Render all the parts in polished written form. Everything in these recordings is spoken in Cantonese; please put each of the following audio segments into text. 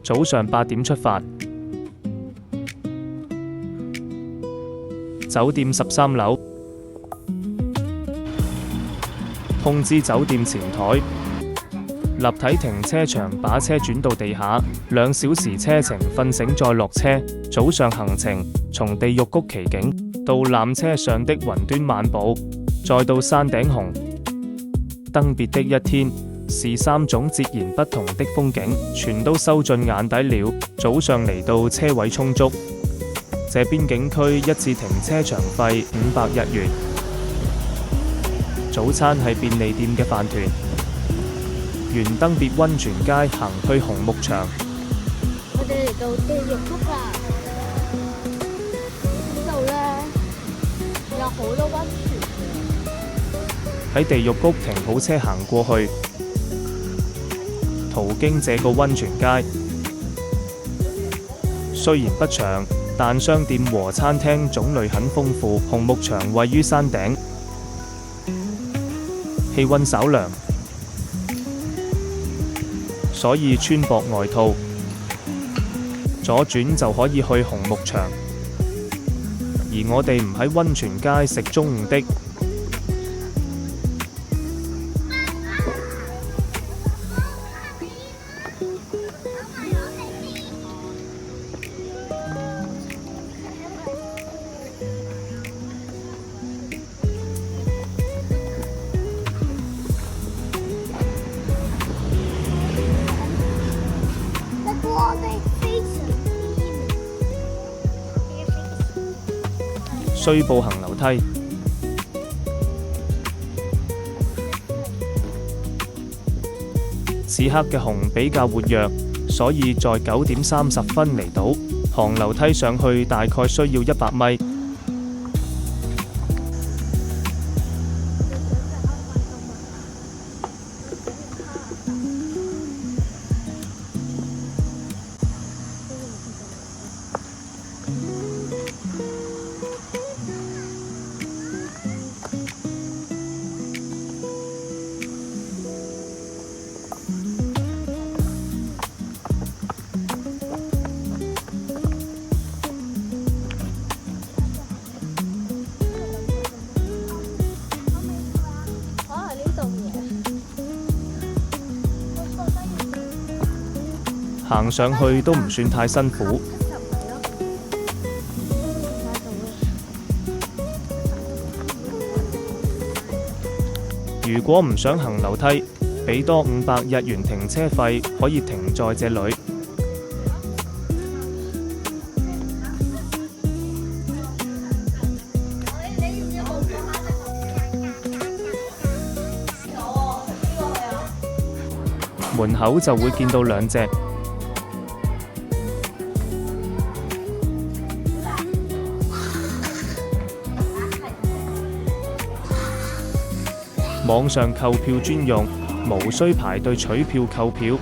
早上8點出發。酒店13樓，通知酒店前台，立體停車場把車轉到地下，2小時車程，瞓醒再落車。早上行程從地獄谷奇景到纜車上的雲端漫步，再到山頂紅。登別的一天是3種截然不同的風景，全都收進眼底了。早上嚟到車位充足，這邊景區一次停車場費500日元。早餐係便利店嘅飯團。沿登別溫泉街行去紅木場。我哋嚟到地獄谷啦！呢度呢，有好多溫泉。喺地獄谷停好車行過去，途經這個溫泉街，雖然不長，但商店和餐廳種類很豐富。紅木場位於山頂，氣溫稍涼，所以穿薄外套。左轉就可以去紅木場，而我哋唔喺溫泉街食中午的。需步行樓梯。此刻嘅紅比較活躍，所以在9點30分嚟到。行樓梯上去大概需要100米。行上去都唔算太辛苦。如果唔想行樓梯，俾多500日元停車費，可以停在這裏。門口就會見到2隻。網上購票專用，無需排隊取票購票。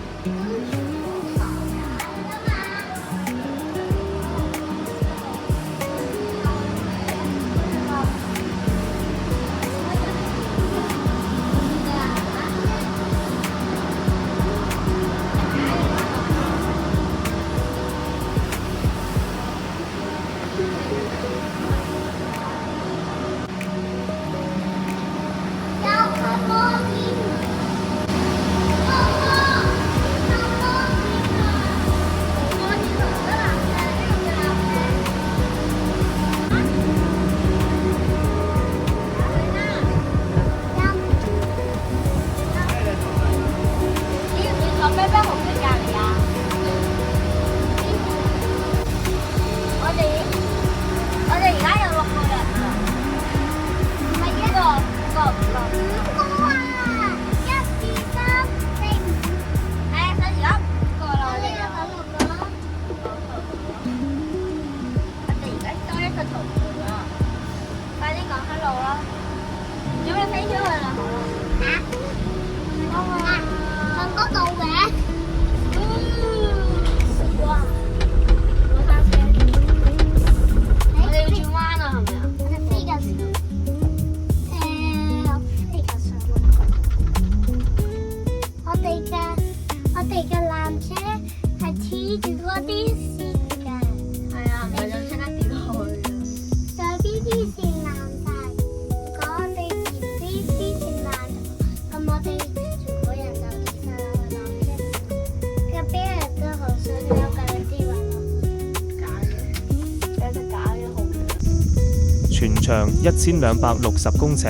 長1260公尺，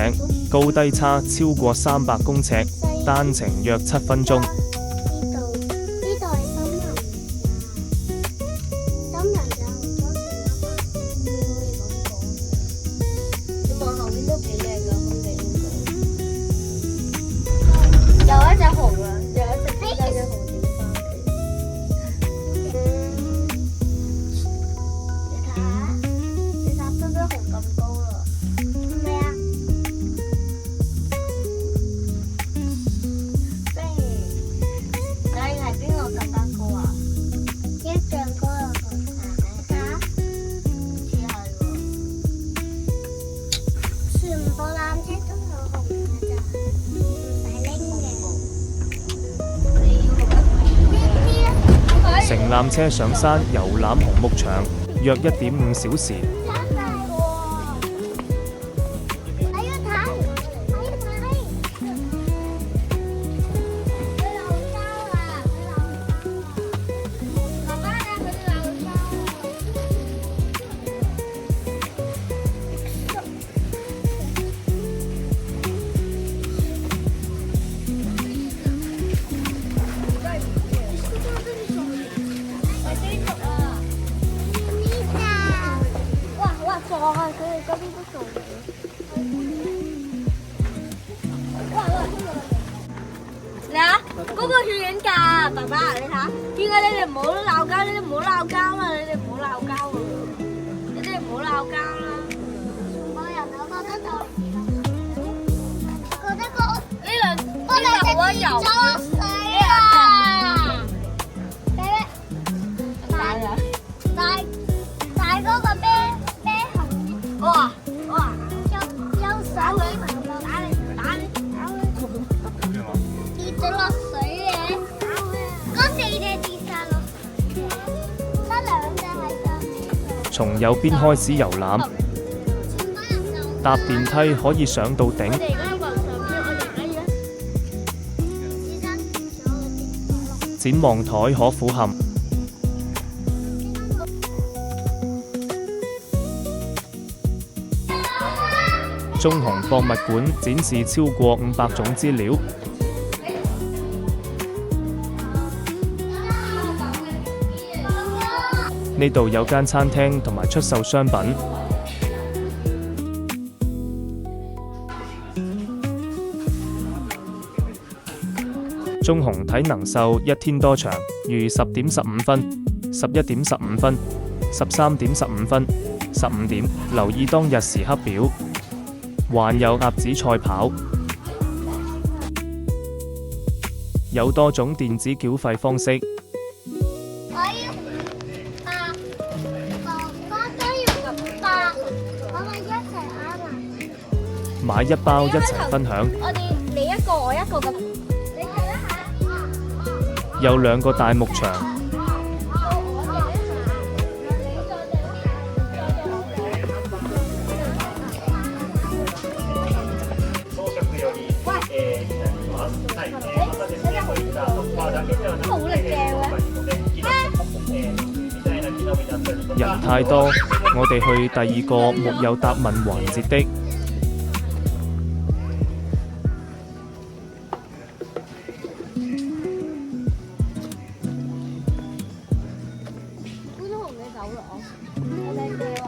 高低差超過300公尺，單程約7分鐘。呢度係森林，森林有好多樹啊嘛，可以咁講。你望後面都幾靚㗎，空地應該。有一隻熊啊，有一隻熊點翻屋企？你睇下，都熊咁高啦。係咪啊？你係邊個更加高啊？一丈高啊！睇下，似係喎。全部纜車都有紅嘅咋，唔使拎嘅。乘纜車上山遊覽紅牧場，約1.5小時。嚟啊！嗰個跳緊㗎，爸爸，你睇下，點解你哋唔好鬧交？你哋唔好鬧交啊！你哋唔好鬧交啊！你哋唔好鬧交啦！全部人都覺得就覺得呢兩好溫柔。裝水啊！大嗰個啤熊，哇！有手機朋友打你！跌咗落水嘅，嗰4隻跌晒落，得2隻喺上面。從右邊開始遊覽，搭電梯可以上到頂。展望台可俯瞰。中熊博物館展示超過500種資料。呢度有間餐廳同埋出售商品。中熊體能秀1天多場，如10點15分、11點15分、13點15分、15點。留意當日時刻表。還有鴨子賽跑，有多種電子繳費方式。我要8，哥哥要8，我哋一齊啱啊！買一包一齊分享。我哋你一個我一個咁，你睇一下。有2個大牧場。好力嘅人太多，我哋去第2個沒有答問環節的。觀塘嘅走廊，好靚嘅喎。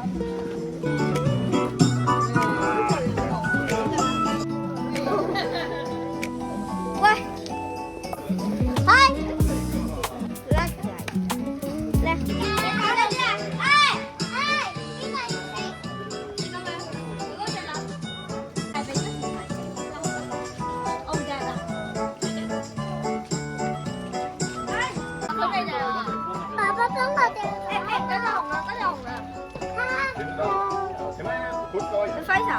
喂，嗨，叻仔，叻！邊個要食？你咁樣，如果隻諗係俾咗錢買，我唔記得啦。我哋就爸爸幫我哋，嗰隻紅啦，嗰隻紅啦，你揮手，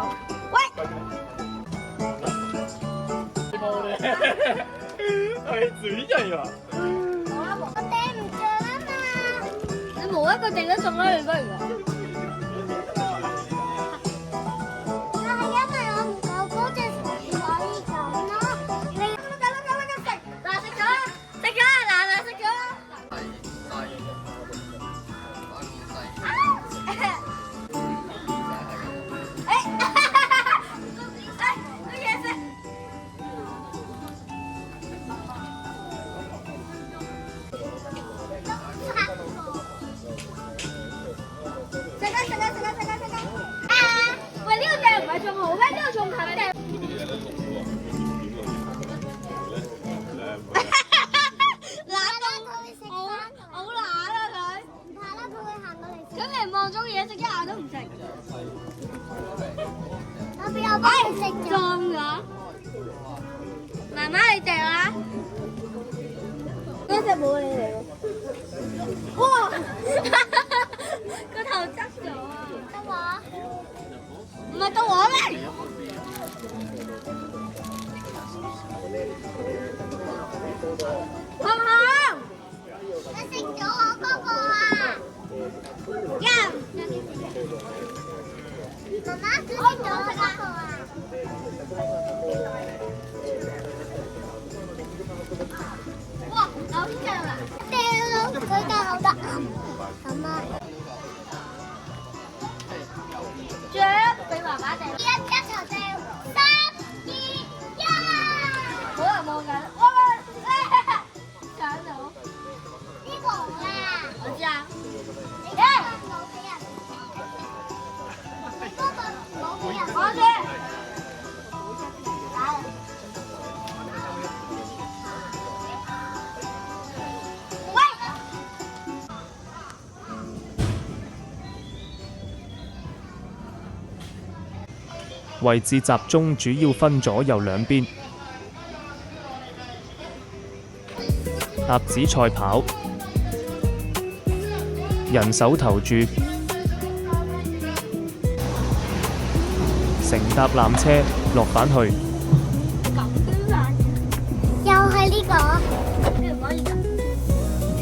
喂！係嘴人啊！我掟唔着啊嘛！你冇一個掟得中啦，你不如講。但係因為我唔夠高隻才可以咁咯。你食，嗱食咗啦，食咗啦，嗱食咗啦。誒，係望中嘢食一下都唔食。我邊有幫你食咗？中咗。媽媽你掉啦。呢隻冇你嚟喎。哇！個頭側咗啊！得我？唔係到我咩？紅紅，你食咗我嗰個啊？呀！媽媽，你食咗我嗰個啊？哇，有隻啦！掉到佢嘅好得，咁啊！仲有一俾爸爸掉，一齊掉，3、2、1，好人望緊，哇！搶到呢個啊！我知啊，耶！冇俾人，你嗰個冇俾人，我知。位置集中主要分左右兩邊。鴨子賽跑，人手投注，乘搭纜車落返去。又係呢個？你唔可以咁。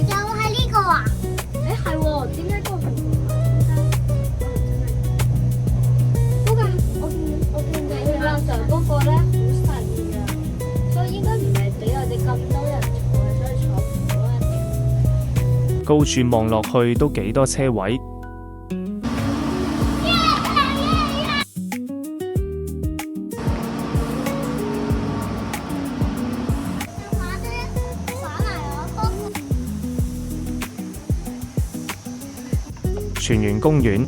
又係呢個啊？誒係喎，點解嗰個係？我見你向上嗰個咧好細㗎，所以應該唔係俾我哋咁多人坐，所以坐唔到一定。高處望落去都幾多車位。荃園公園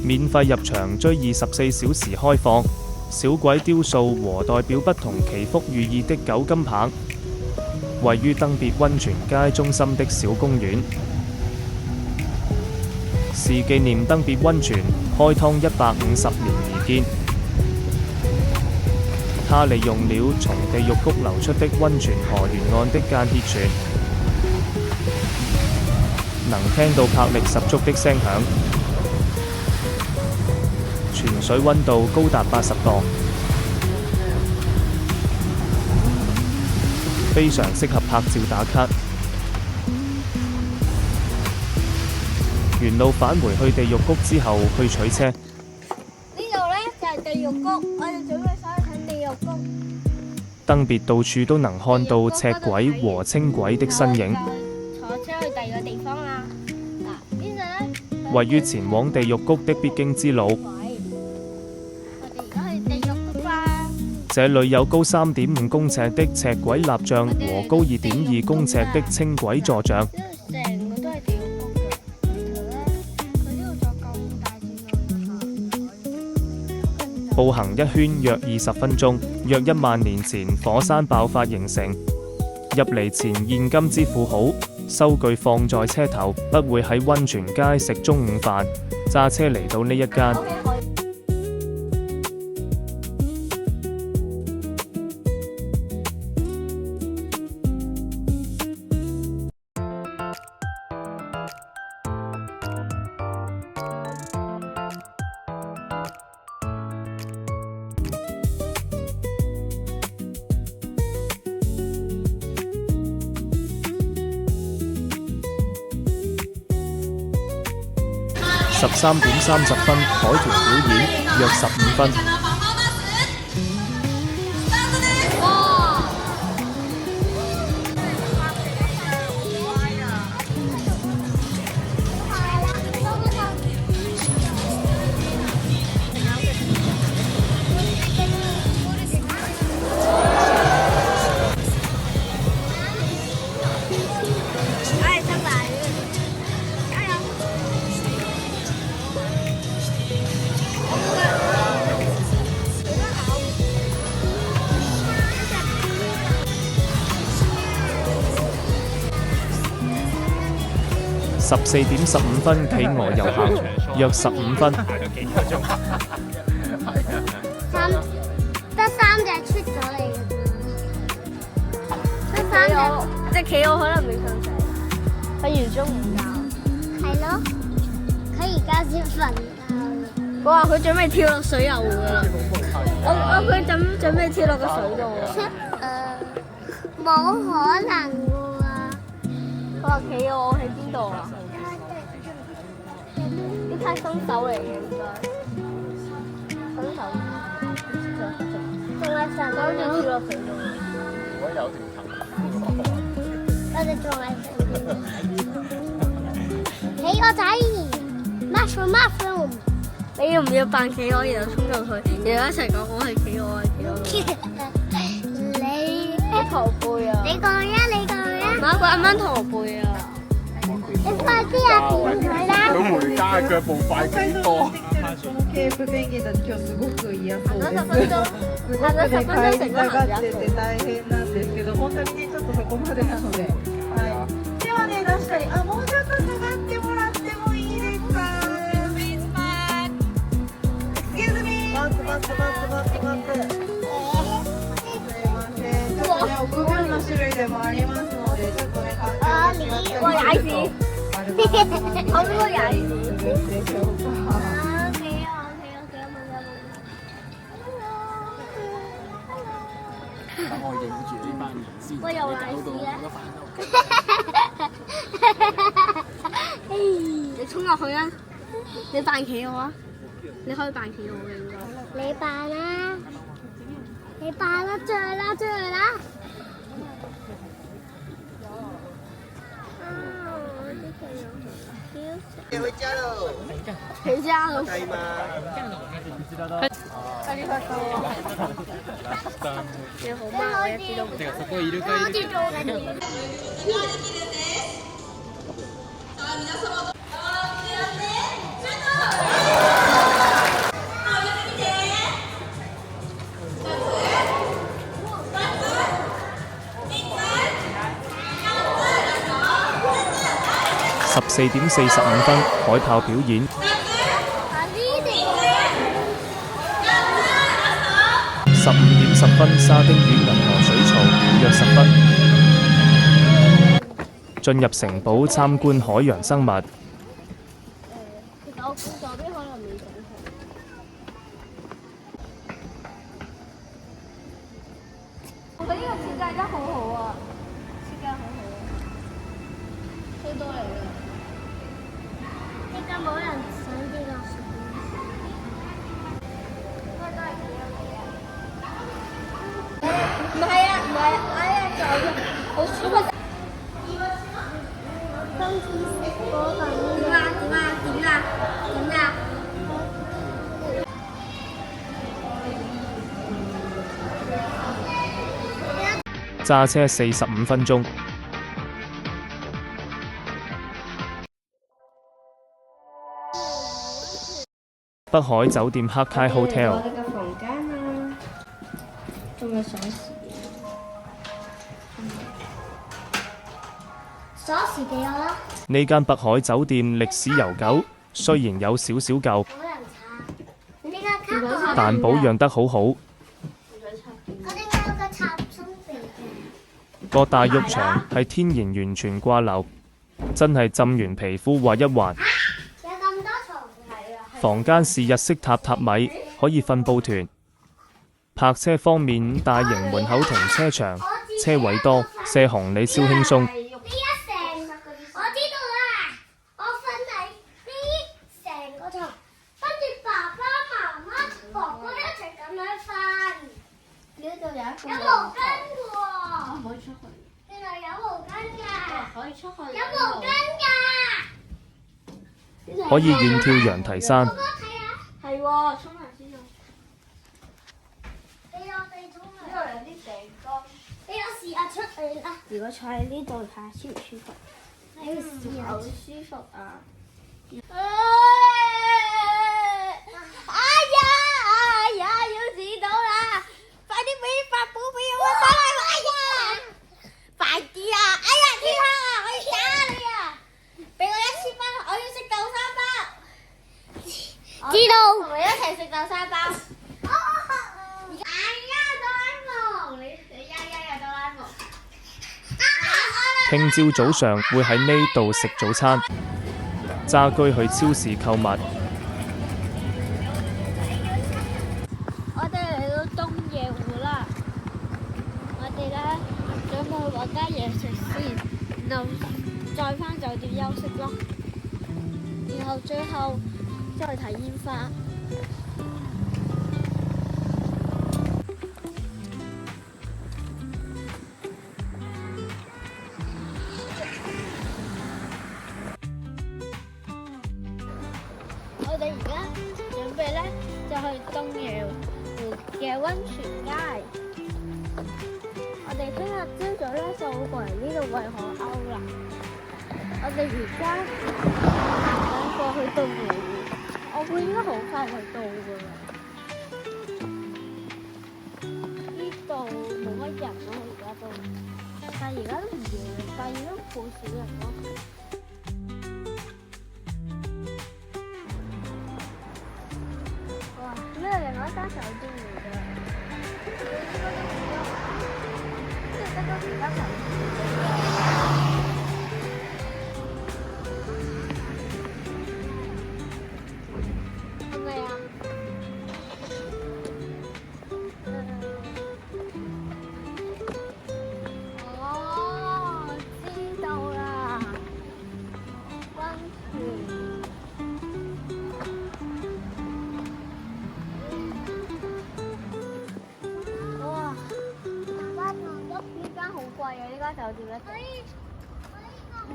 免費入場，追24小時開放。小鬼雕塑和代表不同祈福寓意的9金棒，位於登別溫泉街中心的小公園，是紀念登別溫泉開湯150年而建。它利用了從地獄谷流出的溫泉河沿岸的間歇泉，能聽到魄力十足的聲響。泉水溫度高達80度，非常適合拍照打卡。沿路返回去地獄谷之後去取車。呢度咧就係地獄谷，我哋準備上去睇地獄谷。登別到處都能看到赤鬼和青鬼的身影。坐車去第二個地方啦。嗱，呢度咧位於前往地獄谷的必經之路。這裏有高3.5公尺的赤鬼立像和高2.2公尺的青鬼坐像。成個都係地獄谷嘅，佢呢度就咁大段路。步行一圈約20分鐘，約1萬年前火山爆發形成。入嚟前現金支付好，收據放在車頭，不會喺溫泉街食中午飯。揸車嚟到呢一間。13點30分，海豚表演約15分。14:15企鵝遊行，約15分。得3隻出咗嚟嘅啫，得3隻。隻企鵝可能未瞓醒，瞓完中午覺。係咯，佢而家先瞓覺。我話佢準備跳落水游㗎啦。佢準備跳落個水度啊。冇可能㗎喎。佢話企鵝喺邊度啊？呢批新手嚟嘅應該。新手。仲係成個好似跳落水度。如果有條藤，我哋仲係企鵝仔 ，mushroom。你要唔要扮企鵝，然後衝入去，然後一齊講我係企鵝啊，企鵝。你駝背啊！你講呀，你講呀！媽，佢啱啱駝背啊！你快啲啊，掂佢啦！咁回家腳步快幾多？ケープペンギンたち今日すごく嫌そうです。10分鐘，すごくね帰りたがってて大変なんですけど、本当にねちょっとそこまでなので、はい。手はね出したり、もうちょっと下がってもらってもいいですか。Excuse me。バック。すいません。ちょっとね臆病な種類でもありますので、ちょっとね環境に気をつけて我踩屎，我俾我踩屎。でしょうか。我影住呢班人先，我又搞到賴我都你衝落去啊！你扮企鵝啊！你可以扮企鵝嘅應該。你扮啦！你扮啦！追佢啦！追佢啦！回家喽！回家咯。可以吗？你好嗎？我一啲都唔知。我好似做緊嘢。14:45海豹表演。15:10沙丁魚銀河水槽，約10分。進入城堡參觀海洋生物。其實我估左邊可能未整好。我覺得呢個設計得好好啊！設計好好啊！好多嚟㗎。依家冇人想呢個樹。唔係啊，哎呀，就好舒服。今次食嗰份點啊？揸車45分鐘。北海酒店黑卡 Hotel。我哋嘅房間啊，仲有鎖匙。鎖匙俾我啦。呢間北海酒店歷史悠久，雖然有少少舊，冇人查。呢間卡但保養得好好。我點解有個插鬆鼻嘅？個大浴場係天然完全掛流，真係浸完皮膚滑一滑。有咁多床係啊！房間是日式榻榻米，可以瞓報團。泊車方面，大型門口停車場，車位多，卸行李超輕鬆。我知道啦，我瞓喺呢成個床，跟住爸爸媽媽、哥哥一齊咁樣瞓。呢度有一個有毛巾嘅喎。唔可以出去。原來有毛巾㗎。可以出去。有毛巾㗎。可以遠眺羊蹄山。哥哥睇下。係喎，沖涼先用。俾我哋沖涼。呢度有啲地乾。俾我試下出去啦。如果坐喺呢度睇下舒唔舒服？好舒服啊！要指到啦！快啲俾發寶俾我打嚟！哎呀，快啲啊！哎呀，天黑啊，我要打你啊！俾我一沙包。哎呀，哆啦 A 夢，你呀哆啦 A 夢。聽朝早上會喺呢度食早餐，揸車去超市購物。我哋嚟到東野湖啦，我哋咧準備去揾間嘢食先，然後再返酒店休息咯，然後最後再去睇煙花。我哋而家準備咧就去東野湖嘅溫泉街。我哋聽日朝早咧就會過嚟呢度餵海鷗啦。我哋而家想過去東野湖，我會應該好快就到噶啦。呢度冇乜人咯，而家都，但係而家都唔夜，但係而家好少人咯。呢係另外一間酒店嚟㗎，即係得嗰幾間酒店係咪啊？哦，知道啦，溫泉。好貴啊！呢間酒店咧，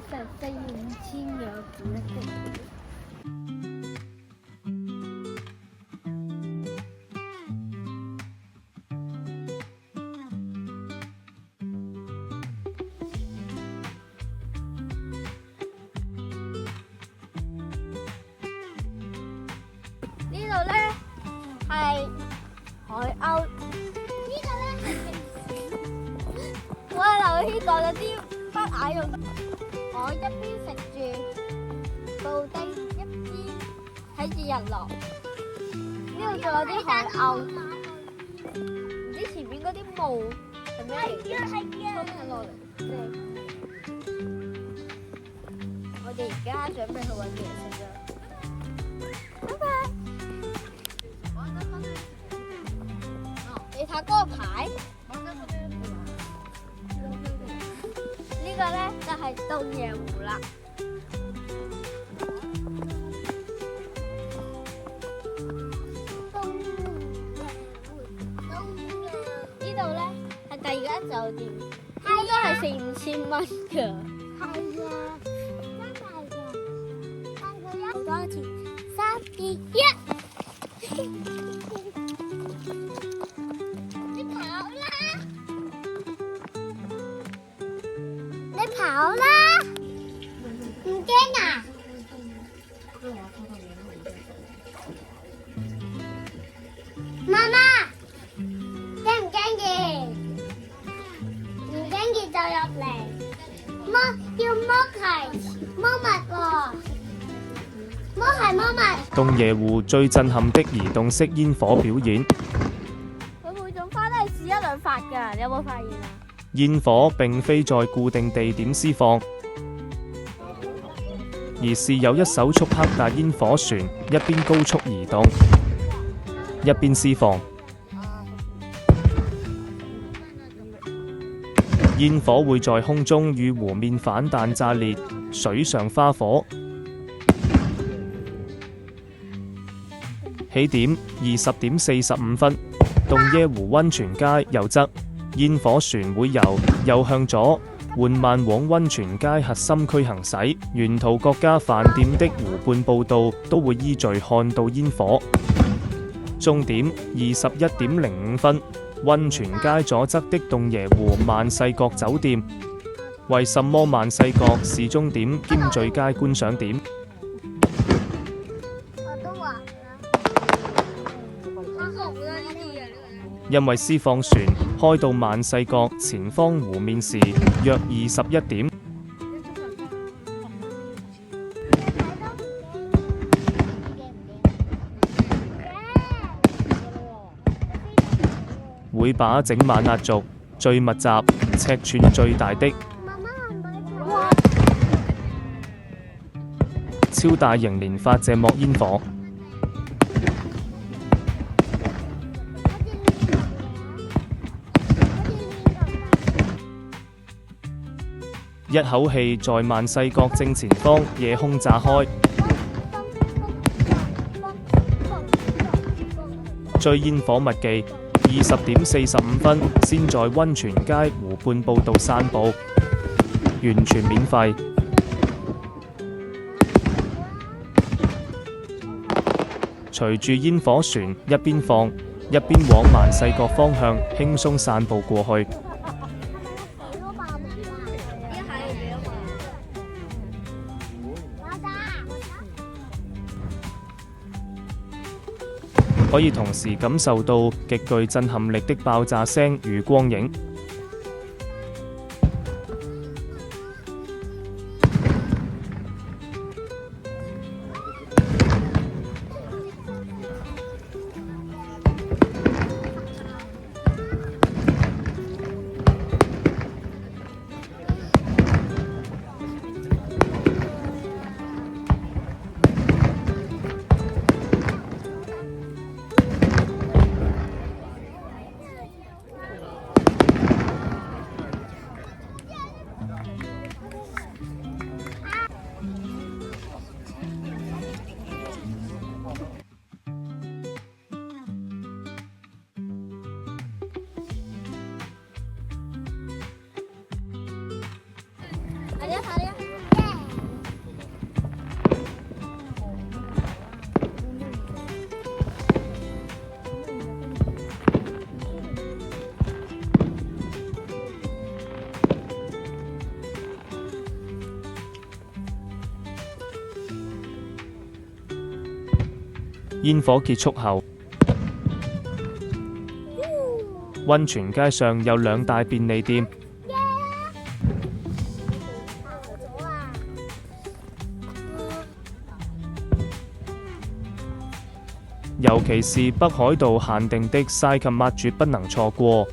成4、5千嘅一個。呢度咧係海鷗。我係劉希講咗啲不雅用，我一邊食住布丁，一邊睇住日落。呢度仲有啲海鷗，唔知前面嗰啲霧係咩嚟嘅？衝緊落嚟。我哋而家準備去揾嘢食啦。拜拜。你睇嗰個牌。呢個咧就係東野湖啦。呢度咧係第二間酒店，應該係4、5千蚊㗎。係啊，真係㗎。但佢一多錢3、2、1。你跑啦！你跑啦！唔驚啊！媽媽，驚唔驚嘅？唔驚嘅就入嚟。要摸係摸物喎，摸係摸物。東野湖最震撼的移動式煙火表演。佢每種花都係試1、2發㗎，你有冇發現啊？煙火並非在固定地點施放，而是有一艘速克達煙火船一邊高速移動，一邊施放。煙火會在空中與湖面反彈炸裂，水上花火。起點20點45分，東野湖溫泉街右側。煙火船會右向左緩慢往溫泉街核心區行駛，沿途各家飯店的湖畔報道都會依序看到煙火。終點21點05分，溫泉街左側的東野湖萬世閣酒店。為什麼萬世閣是終點兼最佳觀賞點？因為施放船開到萬世閣前方湖面時，約21點。會把整晚壓軸、最密集、尺寸最大的超大型連發謝幕煙火。一口氣在萬世角正前方夜空炸開，追煙火密技，20:45先在溫泉街湖畔步道散步，完全免費。隨住煙火船一邊放一邊往萬世角方向輕鬆散步過去。可以同時感受到極具震撼力的爆炸聲與光影。煙火結束後，溫泉街上有2大便利店，尤其是北海道限定的 Cycamart 絕不能錯過。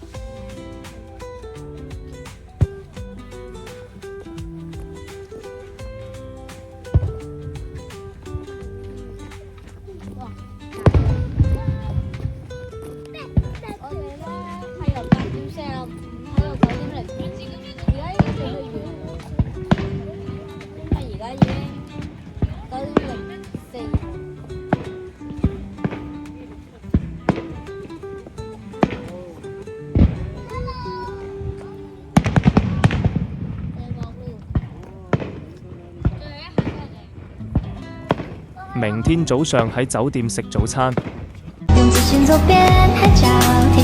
明天早上喺酒店食早餐。用资讯走遍海角。